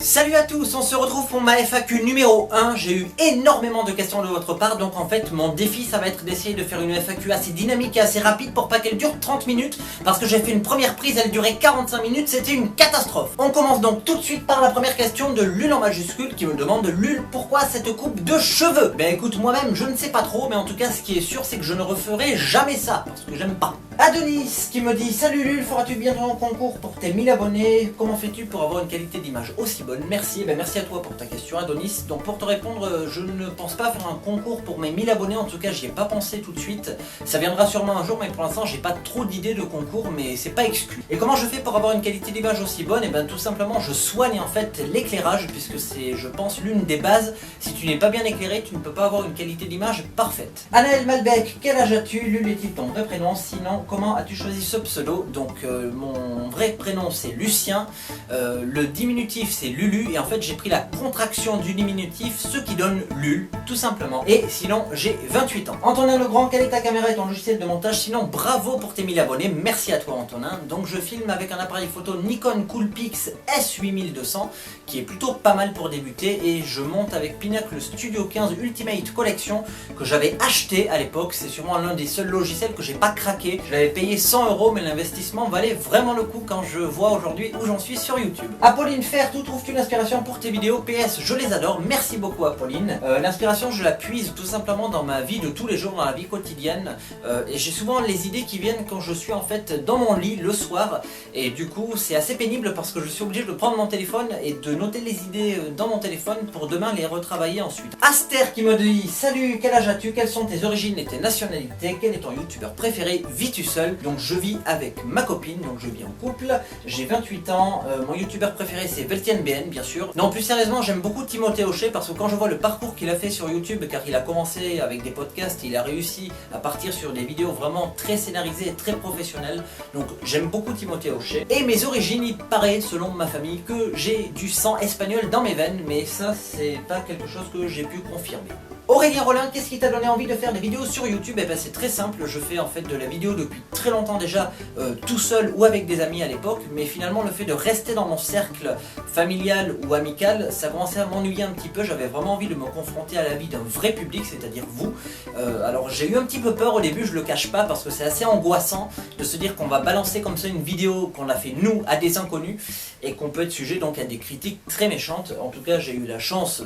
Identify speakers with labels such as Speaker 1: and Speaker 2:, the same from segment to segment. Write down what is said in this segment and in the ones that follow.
Speaker 1: Salut à tous, on se retrouve pour ma FAQ numéro 1. J'ai eu énormément de questions de votre part, donc en fait mon défi ça va être d'essayer de faire une FAQ assez dynamique et assez rapide pour pas qu'elle dure 30 minutes, parce que j'ai fait une première prise, elle durait 45 minutes, c'était une catastrophe. On commence donc tout de suite par la première question de Lul en majuscule qui me demande: Lul, pourquoi cette coupe de cheveux? Ben écoute, moi-même je ne sais pas trop, mais en tout cas ce qui est sûr c'est que je ne referai jamais ça, parce que j'aime pas. Adonis qui me dit: salut Lul, feras-tu bientôt un concours pour tes 1000 abonnés? Comment fais-tu pour avoir une qualité d'image aussi bonne? Merci, ben merci à toi pour ta question Adonis. Donc pour te répondre, je ne pense pas faire un concours pour mes 1000 abonnés, en tout cas j'y ai pas pensé tout de suite. Ça viendra sûrement un jour, mais pour l'instant j'ai pas trop d'idées de concours, mais c'est pas exclu. Et comment je fais pour avoir une qualité d'image aussi bonne? Et ben tout simplement je soigne en fait l'éclairage, puisque c'est je pense l'une des bases. Si tu n'es pas bien éclairé, tu ne peux pas avoir une qualité d'image parfaite. Anaël Malbec, quel âge as-tu? Lul est-il ton vrai prénom? Sinon, comment as-tu choisi ce pseudo? Donc mon vrai prénom c'est Lucien, le diminutif c'est Lulu, et en fait j'ai pris la contraction du diminutif, ce qui donne Lul, tout simplement. Et sinon j'ai 28 ans. Antonin Legrand, quelle est ta caméra et ton logiciel de montage? Sinon bravo pour tes 1000 abonnés, merci à toi Antonin. Donc je filme avec un appareil photo Nikon Coolpix S8200, qui est plutôt pas mal pour débuter, et je monte avec Pinacle Studio 15 Ultimate Collection, que j'avais acheté à l'époque. C'est sûrement l'un des seuls logiciels que j'ai pas craqué. Je l'avais payé 100 €, mais l'investissement valait vraiment le coup quand je vois aujourd'hui où j'en suis sur YouTube. Apolline Fer, où trouves-tu l'inspiration pour tes vidéos? PS, je les adore, merci beaucoup Apolline. L'inspiration je la puise tout simplement dans ma vie de tous les jours, dans la vie quotidienne, et j'ai souvent les idées qui viennent quand je suis en fait dans mon lit le soir, et du coup c'est assez pénible parce que je suis obligé de prendre mon téléphone et de noter les idées dans mon téléphone pour demain les retravailler ensuite. Aster qui me dit: salut, quel âge as-tu? Quelles sont tes origines et tes nationalités? Quel est ton youtubeur préféré? Vis-tu seul? Donc je vis avec ma copine, donc je vis en couple, j'ai 28 ans, mon youtubeur préféré c'est VeltienBN bien sûr. Non, plus sérieusement j'aime beaucoup Timothée Hochet, parce que quand je vois le parcours qu'il a fait sur YouTube, car il a commencé avec des podcasts, il a réussi à partir sur des vidéos vraiment très scénarisées et très professionnelles, donc j'aime beaucoup Timothée Hochet. Et mes origines, il paraît selon ma famille que j'ai du sang espagnol dans mes veines, mais ça c'est pas quelque chose que j'ai pu confirmer. Aurélien Rollin, qu'est-ce qui t'a donné envie de faire des vidéos sur YouTube? Et ben c'est très simple, je fais en fait de la vidéo depuis très longtemps déjà, tout seul ou avec des amis à l'époque, mais finalement le fait de rester dans mon cercle familial ou amical, ça commençait à m'ennuyer un petit peu. J'avais vraiment envie de me confronter à la vie d'un vrai public, c'est-à-dire vous. Alors j'ai eu un petit peu peur au début, je le cache pas, parce que c'est assez angoissant de se dire qu'on va balancer comme ça une vidéo qu'on a fait nous à des inconnus, et qu'on peut être sujet donc à des critiques très méchantes. En tout cas j'ai eu la chance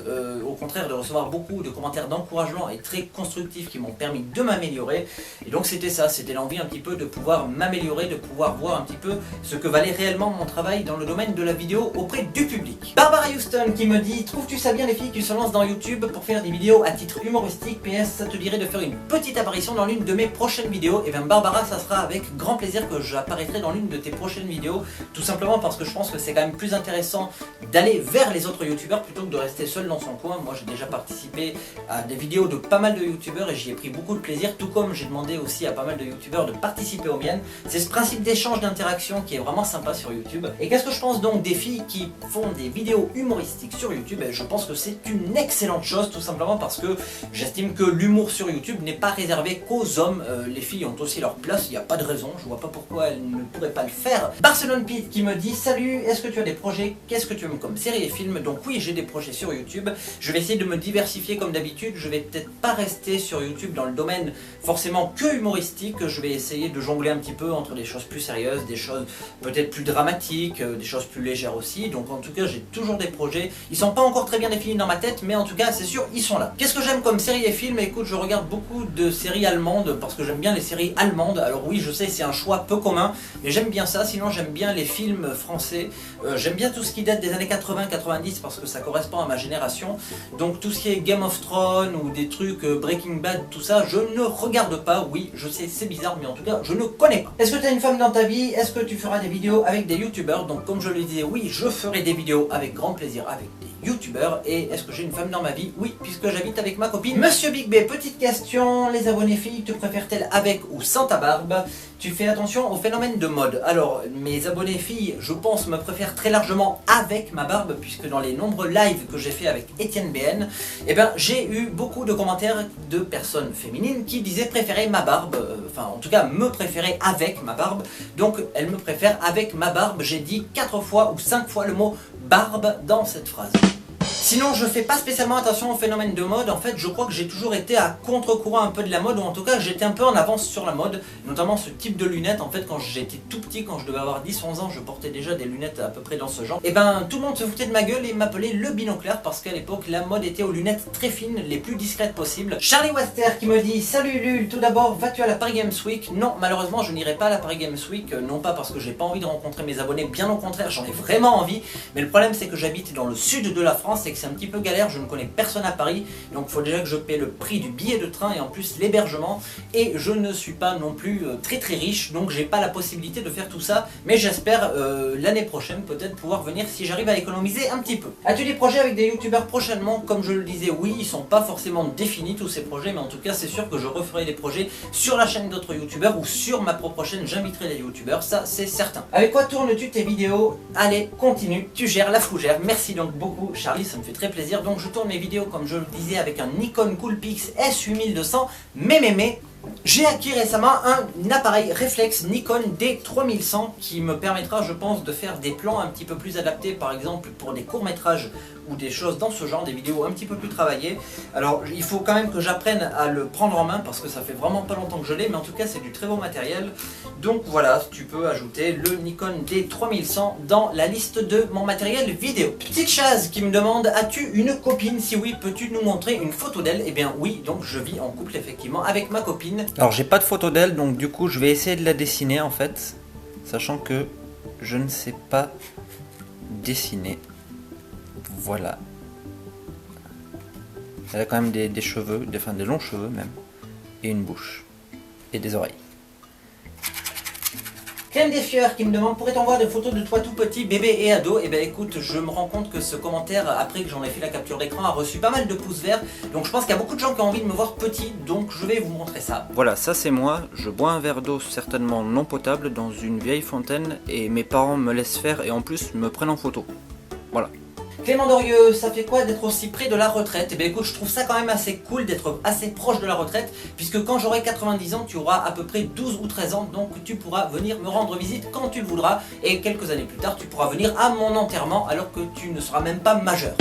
Speaker 1: au contraire de recevoir beaucoup de commentaires d'encouragement et très constructifs qui m'ont permis de m'améliorer, et donc c'était ça, c'était l'envie un petit peu de pouvoir m'améliorer, de pouvoir voir un petit peu ce que valait réellement mon travail dans le domaine de la vidéo auprès du public. Barbara Houston qui me dit: trouves-tu ça bien les filles qui se lancent dans YouTube pour faire des vidéos à titre humoristique? PS, ça te dirait de faire une petite apparition dans l'une de mes prochaines vidéos? Et bien Barbara, ça sera avec grand plaisir que j'apparaîtrai dans l'une de tes prochaines vidéos, tout simplement parce que je pense que c'est quand même plus intéressant d'aller vers les autres youtubeurs plutôt que de rester seul dans son coin. Moi j'ai déjà participé à des vidéos de pas mal de youtubeurs et j'y ai pris beaucoup de plaisir, tout comme j'ai demandé aussi à pas mal de youtubeurs de participer aux miennes. C'est ce principe d'échange, d'interaction qui est vraiment sympa sur YouTube. Et qu'est-ce que je pense donc des filles qui font des vidéos humoristiques sur YouTube? Et je pense que c'est une excellente chose, tout simplement parce que j'estime que l'humour sur YouTube n'est pas réservé qu'aux hommes. Les filles ont aussi leur place, il n'y a pas de raison, je vois pas pourquoi elles ne pourraient pas le faire. Barcelone Pete qui me dit: salut, est-ce que tu as des projets? Qu'est-ce que tu aimes comme séries et films? Donc oui, j'ai des projets sur YouTube, je vais essayer de me diversifier comme d'habitude. Je vais peut-être pas rester sur YouTube dans le domaine forcément que humoristique, je vais essayer de jongler un petit peu entre des choses plus sérieuses, des choses peut-être plus dramatiques, des choses plus légères aussi. Donc en tout cas j'ai toujours des projets, ils sont pas encore très bien définis dans ma tête, mais en tout cas c'est sûr, ils sont là. Qu'est-ce que j'aime comme séries et films? Écoute, je regarde beaucoup de séries allemandes, parce que j'aime bien les séries allemandes. Alors oui, je sais, c'est un choix peu commun, mais j'aime bien ça. Sinon j'aime bien les films français, j'aime bien tout ce qui date des années 80-90, parce que ça correspond à ma génération. Donc tout ce qui est Game of Thrones ou des trucs Breaking Bad, tout ça, je ne regarde pas. Oui, je sais, c'est bizarre, mais en tout cas, je ne connais pas. Est-ce que tu as une femme dans ta vie? Est-ce que tu feras des vidéos avec des youtubeurs? Donc comme je le disais, oui, je ferai des vidéos avec grand plaisir avec des youtubeurs. Et est-ce que j'ai une femme dans ma vie? Oui, puisque j'habite avec ma copine. Monsieur Big B, petite question, les abonnés filles te préfèrent-elles avec ou sans ta barbe? Tu fais attention au phénomène de mode. Alors, mes abonnés filles, je pense, me préfèrent très largement avec ma barbe, puisque dans les nombreux lives que j'ai fait avec VeltienBN, eh ben, j'ai eu beaucoup de commentaires de personnes féminines qui disaient préférer ma barbe, enfin en tout cas me préférer avec ma barbe. Donc elles me préfèrent avec ma barbe. J'ai dit 4 fois ou 5 fois le mot barbe dans cette phrase. Sinon, je fais pas spécialement attention au phénomène de mode. En fait, je crois que j'ai toujours été à contre-courant un peu de la mode, ou en tout cas, j'étais un peu en avance sur la mode, notamment ce type de lunettes. En fait, quand j'étais tout petit, quand je devais avoir 10-11 ans, je portais déjà des lunettes à peu près dans ce genre. Et ben, tout le monde se foutait de ma gueule et m'appelait le binoclaire parce qu'à l'époque, la mode était aux lunettes très fines, les plus discrètes possibles. Charlie Wester qui me dit: salut Lul, tout d'abord, vas-tu à la Paris Games Week? Non, malheureusement, je n'irai pas à la Paris Games Week, non pas parce que j'ai pas envie de rencontrer mes abonnés, bien au contraire, j'en ai vraiment envie. Mais le problème, c'est que j'habite dans le sud de la France et que c'est un petit peu galère. Je ne connais personne à Paris, donc il faut déjà que je paie le prix du billet de train et en plus l'hébergement, et je ne suis pas non plus très riche, donc j'ai pas la possibilité de faire tout ça, mais j'espère l'année prochaine peut-être pouvoir venir si j'arrive à économiser un petit peu. As-tu des projets avec des youtubeurs prochainement? Comme je le disais, oui, ils sont pas forcément définis tous ces projets, mais en tout cas c'est sûr que je referai des projets sur la chaîne d'autres youtubeurs ou sur ma propre chaîne, j'inviterai des youtubeurs, ça c'est certain. Avec quoi tournes-tu tes vidéos? Allez, continue, tu gères la fougère. Merci donc beaucoup Charlie, ça me fait très plaisir. Donc je tourne mes vidéos comme je le disais avec un Nikon Coolpix S8200, mais j'ai acquis récemment un appareil réflexe Nikon D3100 qui me permettra, je pense, de faire des plans un petit peu plus adaptés, par exemple pour des courts-métrages ou des choses dans ce genre, des vidéos un petit peu plus travaillées. Alors il faut quand même que j'apprenne à le prendre en main parce que ça fait vraiment pas longtemps que je l'ai, mais en tout cas c'est du très beau matériel. Donc voilà, tu peux ajouter le Nikon D3100 dans la liste de mon matériel vidéo. Petite Chaz qui me demande: as-tu une copine? Si oui, peux-tu nous montrer une photo d'elle? Eh bien oui, donc je vis en couple effectivement avec ma copine. Alors j'ai pas de photo d'elle, donc du coup je vais essayer de la dessiner en fait, sachant que je ne sais pas dessiner. Voilà. Elle a quand même des cheveux, des longs cheveux même, et une bouche, et des oreilles. Crème des Fieurs qui me demande: pourrait-on voir des photos de toi tout petit, bébé et ado? Et ben écoute, je me rends compte que ce commentaire, après que j'en ai fait la capture d'écran, a reçu pas mal de pouces verts. Donc je pense qu'il y a beaucoup de gens qui ont envie de me voir petit, donc je vais vous montrer ça. Voilà, ça c'est moi, je bois un verre d'eau certainement non potable dans une vieille fontaine et mes parents me laissent faire et en plus me prennent en photo. Voilà. Clément Dorieux, ça fait quoi d'être aussi près de la retraite? Eh bien écoute, je trouve ça quand même assez cool d'être assez proche de la retraite, puisque quand j'aurai 90 ans, tu auras à peu près 12 ou 13 ans, donc tu pourras venir me rendre visite quand tu le voudras, et quelques années plus tard, tu pourras venir à mon enterrement alors que tu ne seras même pas majeur.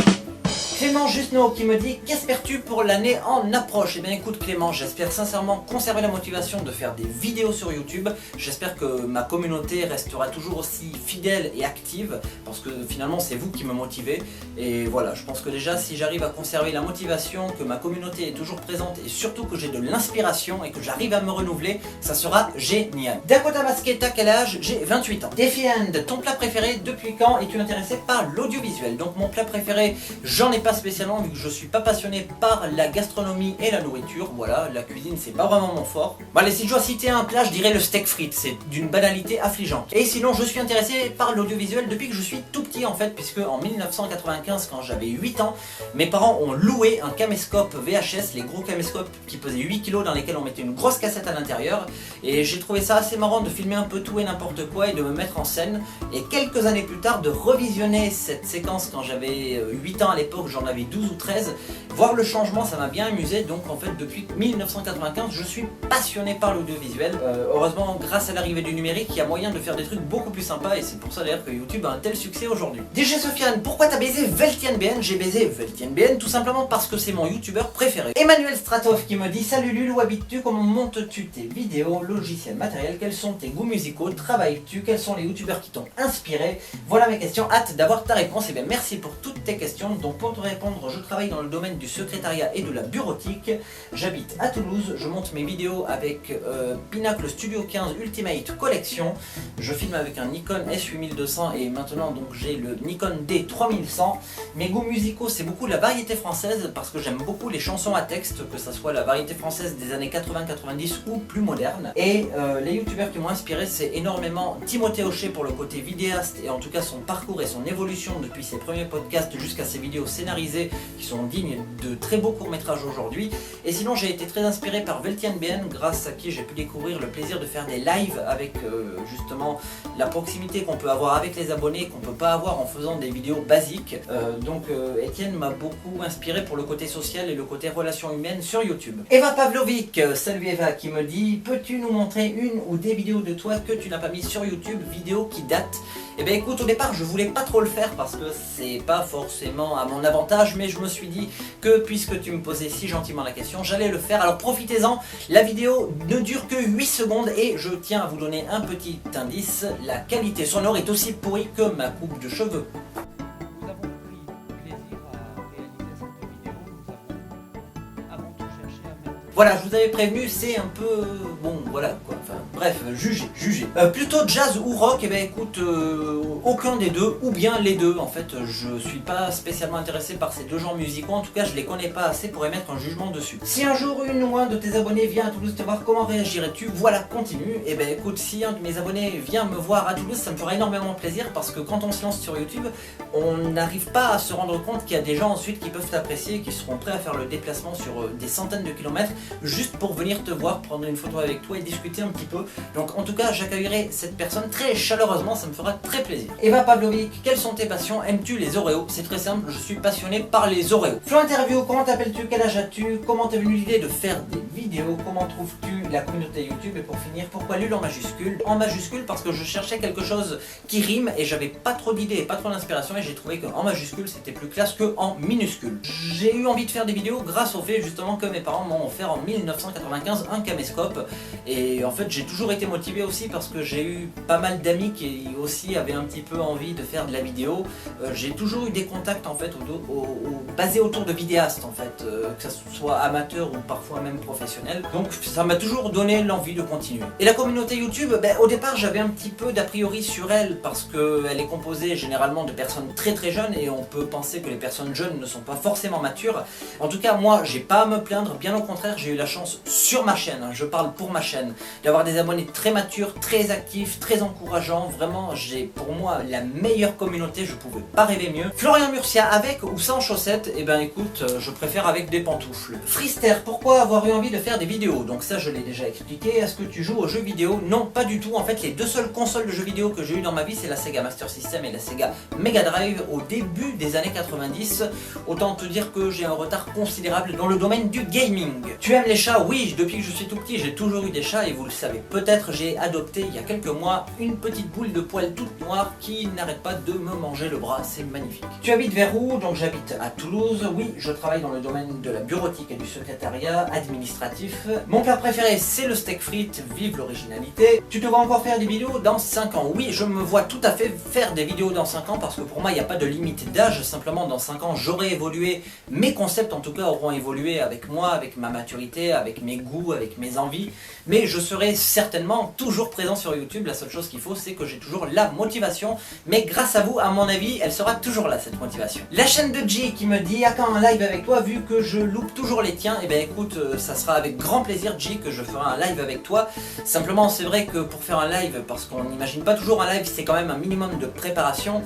Speaker 1: Clément Jusno qui me dit: qu'espères-tu pour l'année en approche? Eh bien écoute Clément, j'espère sincèrement conserver la motivation de faire des vidéos sur YouTube. J'espère que ma communauté restera toujours aussi fidèle et active, parce que finalement c'est vous qui me motivez. Et voilà, je pense que déjà si j'arrive à conserver la motivation, que ma communauté est toujours présente et surtout que j'ai de l'inspiration et que j'arrive à me renouveler, ça sera génial. Dakota Masqué, t'as quel âge? J'ai 28 ans. Defiant, ton plat préféré depuis quand es-tu intéressé par l'audiovisuel? Donc mon plat préféré, j'en ai pas spécialement vu que je suis pas passionné par la gastronomie et la nourriture. Voilà, la cuisine c'est pas vraiment mon fort. Bon allez, si je dois citer un plat, je dirais le steak frites, c'est d'une banalité affligeante. Et sinon je suis intéressé par l'audiovisuel depuis que je suis tout petit en fait, puisque en 1995 quand j'avais 8 ans, mes parents ont loué un caméscope VHS, les gros caméscopes qui pesaient 8 kg dans lesquels on mettait une grosse cassette à l'intérieur, et j'ai trouvé ça assez marrant de filmer un peu tout et n'importe quoi et de me mettre en scène, et quelques années plus tard de revisionner cette séquence quand j'avais 8 ans à l'époque, j'en avais 12 ou 13, voir le changement ça m'a bien amusé. Donc en fait depuis 1995 je suis passionné par l'audiovisuel. Heureusement grâce à l'arrivée du numérique il y a moyen de faire des trucs beaucoup plus sympas, et c'est pour ça d'ailleurs que YouTube a un tel succès aujourd'hui. DJ Sofiane, pourquoi t'as baisé VeltienBN? J'ai baisé VeltienBN tout simplement parce que c'est mon youtubeur préféré. Emmanuel Stratov qui me dit: salut Lulu, où habites-tu? Comment montes-tu tes vidéos? Logiciel, matériel, quels sont tes goûts musicaux? Travailles-tu? Quels sont les youtubeurs qui t'ont inspiré? Voilà mes questions, hâte d'avoir ta réponse. Et bien merci pour toutes tes questions. Donc pour te répondre, je travaille dans le domaine du secrétariat et de la bureautique. J'habite à Toulouse, je monte mes vidéos avec Pinacle Studio 15 Ultimate Collection. Je filme avec un Nikon S8200 et maintenant donc j'ai le Nikon D3100. Mes goûts musicaux c'est beaucoup la variété française parce que j'aime beaucoup les chansons à texte, que ça soit la variété française des années 80-90 ou plus moderne. Et les youtubeurs qui m'ont inspiré c'est énormément Timothée Hochet pour le côté vidéaste et en tout cas son parcours et son évolution depuis ses premiers podcasts jusqu'à ses vidéos scénarisées qui sont dignes de très beaux courts-métrages aujourd'hui. Et sinon j'ai été très inspiré par VeltienBN, grâce à qui j'ai pu découvrir le plaisir de faire des lives avec justement la proximité qu'on peut avoir avec les abonnés qu'on peut pas avoir en faisant des vidéos basiques. Donc Etienne m'a beaucoup inspiré pour le côté social et le côté relations humaines sur YouTube. Eva Pavlovic, salut Eva, qui me dit: peux-tu nous montrer une ou des vidéos de toi que tu n'as pas mis sur YouTube, vidéos qui datent? Eh bien écoute, au départ je voulais pas trop le faire parce que c'est pas forcément à mon avantage, mais je me suis dit que puisque tu me posais si gentiment la question, j'allais le faire. Alors profitez-en, la vidéo ne dure que 8 secondes et je tiens à vous donner un petit indice, la qualité sonore est aussi pourrie que ma coupe de cheveux.
Speaker 2: Nous avons pris plaisir à réaliser cette vidéo, nous avons avant tout cherché à mettre...
Speaker 1: Voilà, je vous avais prévenu, c'est un peu... bon, voilà quoi, enfin bref, jugez. Plutôt jazz ou rock, eh bien écoute, aucun des deux, ou bien les deux. En fait, je suis pas spécialement intéressé par ces deux genres musicaux, en tout cas je les connais pas assez pour émettre un jugement dessus. Si un jour une ou un de tes abonnés vient à Toulouse te voir, comment réagirais-tu? Voilà, continue. Eh bien écoute, si un de mes abonnés vient me voir à Toulouse, ça me fera énormément plaisir parce que quand on se lance sur YouTube, on n'arrive pas à se rendre compte qu'il y a des gens ensuite qui peuvent t'apprécier et qui seront prêts à faire le déplacement sur des centaines de kilomètres juste pour venir te voir, prendre une photo avec toi et discuter un petit peu. Donc en tout cas j'accueillerai cette personne très chaleureusement, ça me fera très plaisir. Eva Pavlovic, quelles sont tes passions? Aimes-tu les Oreos? C'est très simple, je suis passionné par les Oreos. Flo Interview, comment t'appelles-tu? Quel âge as-tu? Comment t'es venue l'idée de faire des vidéos? Comment trouves-tu la communauté YouTube? Et pour finir, pourquoi LUL en majuscule? En majuscule parce que je cherchais quelque chose qui rime et j'avais pas trop d'idées et pas trop d'inspiration et j'ai trouvé qu'en majuscule c'était plus classe que en minuscule. J'ai eu envie de faire des vidéos grâce au fait justement que mes parents m'ont offert en 1995 un caméscope et en fait j'ai toujours été motivé aussi parce que j'ai eu pas mal d'amis qui aussi avaient un petit peu envie de faire de la vidéo. J'ai toujours eu des contacts en fait basés autour de vidéastes en fait, que ce soit amateur ou parfois même professionnel. Donc ça m'a toujours donné l'envie de continuer. Et la communauté YouTube, au départ j'avais un petit peu d'a priori sur elle parce qu'elle est composée généralement de personnes très très jeunes et on peut penser que les personnes jeunes ne sont pas forcément matures. En tout cas moi j'ai pas à me plaindre, bien au contraire j'ai eu la chance sur ma chaîne, je parle pour ma chaîne, d'avoir des abonnés très matures, très actifs, très encourageants. Vraiment j'ai pour moi la meilleure communauté, je pouvais pas rêver mieux. Florian Murcia, avec ou sans chaussettes? Eh ben écoute, je préfère avec des pantoufles. Frister, pourquoi avoir eu envie de faire des vidéos? Donc ça je l'ai déjà expliqué. Est-ce que tu joues aux jeux vidéo? Non, pas du tout. En fait les deux seules consoles de jeux vidéo que j'ai eu dans ma vie c'est la Sega Master System et la Sega Mega Drive au début des années 90. Autant te dire que j'ai un retard considérable dans le domaine du gaming. Tu aimes les chats? Oui, depuis que je suis tout petit j'ai toujours eu des chats et vous le savez peut-être, j'ai adopté il y a quelques mois une petite boule de poils toute noire qui n'arrête pas de me manger le bras, c'est magnifique. Tu habites vers où? Donc j'habite à Toulouse, oui, je travaille dans le domaine de la bureautique et du secrétariat administratif. Mon plat préféré c'est le steak frites, vive l'originalité. Tu te vois encore faire des vidéos dans 5 ans? Oui, je me vois tout à fait faire des vidéos dans 5 ans parce que pour moi il n'y a pas de limite d'âge, simplement dans 5 ans j'aurai évolué, mes concepts en tout cas auront évolué avec moi, avec ma maturité, avec mes goûts, avec mes envies, mais je serai certainement toujours présent sur YouTube. La seule chose qu'il faut c'est que j'ai toujours la motivation, mais grâce à vous à mon avis elle sera toujours là cette motivation. La chaîne de G qui me dit à quand un live avec toi vu que je loupe toujours les tiens? Et ben écoute, ça sera avec grand plaisir G que je ferai un live avec toi. Simplement c'est vrai que pour faire un live, parce qu'on n'imagine pas toujours un live, c'est quand même un minimum de préparation,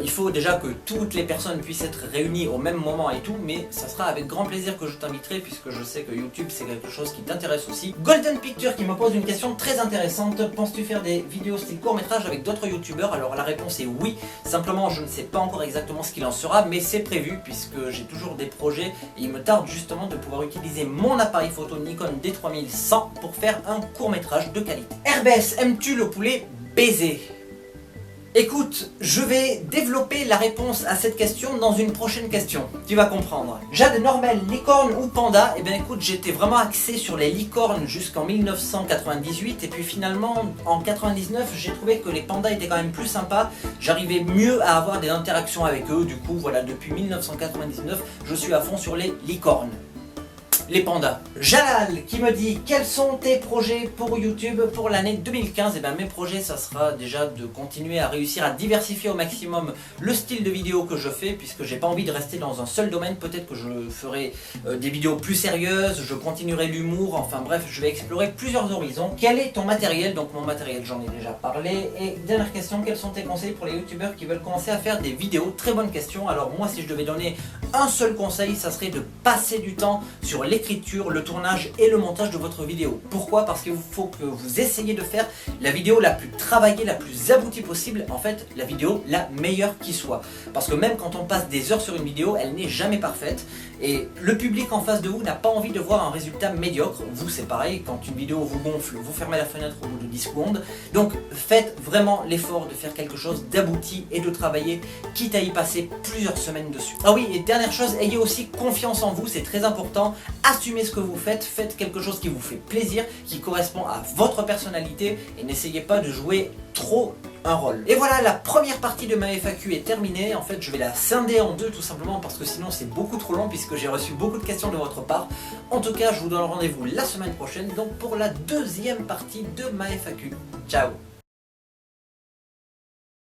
Speaker 1: il faut déjà que toutes les personnes puissent être réunies au même moment et tout, mais ça sera avec grand plaisir que je t'inviterai puisque je sais que YouTube c'est quelque chose qui t'intéresse aussi. Golden Picture qui me pose une question très intéressante, penses-tu faire des vidéos style court-métrage avec d'autres youtubeurs? Alors la réponse est oui, simplement je ne sais pas encore exactement ce qu'il en sera, mais c'est prévu puisque j'ai toujours des projets et il me tarde justement de pouvoir utiliser mon appareil photo Nikon D3100 pour faire un court-métrage de qualité. RBS, aimes-tu le poulet baiser? Écoute, je vais développer la réponse à cette question dans une prochaine question, tu vas comprendre. Jade Normel, licorne ou panda? Eh bien écoute, j'étais vraiment axé sur les licornes jusqu'en 1998 et puis finalement en 99 j'ai trouvé que les pandas étaient quand même plus sympas, j'arrivais mieux à avoir des interactions avec eux, du coup voilà, depuis 1999 je suis à fond sur les licornes. Les pandas. Jalal qui me dit quels sont tes projets pour YouTube pour l'année 2015? Et bien mes projets ça sera déjà de continuer à réussir à diversifier au maximum le style de vidéo que je fais puisque j'ai pas envie de rester dans un seul domaine. Peut-être que je ferai des vidéos plus sérieuses, je continuerai l'humour, enfin bref je vais explorer plusieurs horizons. Quel est ton matériel? Donc mon matériel j'en ai déjà parlé. Et dernière question, quels sont tes conseils pour les youtubeurs qui veulent commencer à faire des vidéos? Très bonne question. Alors moi si je devais donner un seul conseil ça serait de passer du temps sur les l'écriture, le tournage et le montage de votre vidéo. Pourquoi? Parce qu'il faut que vous essayiez de faire la vidéo la plus travaillée, la plus aboutie possible, en fait la vidéo la meilleure qui soit. Parce que même quand on passe des heures sur une vidéo, elle n'est jamais parfaite et le public en face de vous n'a pas envie de voir un résultat médiocre. Vous c'est pareil, quand une vidéo vous gonfle, vous fermez la fenêtre au bout de 10 secondes. Donc faites vraiment l'effort de faire quelque chose d'abouti et de travailler, quitte à y passer plusieurs semaines dessus. Ah oui, et dernière chose, ayez aussi confiance en vous, c'est très important. Assumez ce que vous faites, faites quelque chose qui vous fait plaisir, qui correspond à votre personnalité et n'essayez pas de jouer trop un rôle. Et voilà, la première partie de ma FAQ est terminée. En fait, je vais la scinder en deux tout simplement parce que sinon c'est beaucoup trop long puisque j'ai reçu beaucoup de questions de votre part. En tout cas, je vous donne rendez-vous la semaine prochaine donc pour la deuxième partie de ma FAQ. Ciao!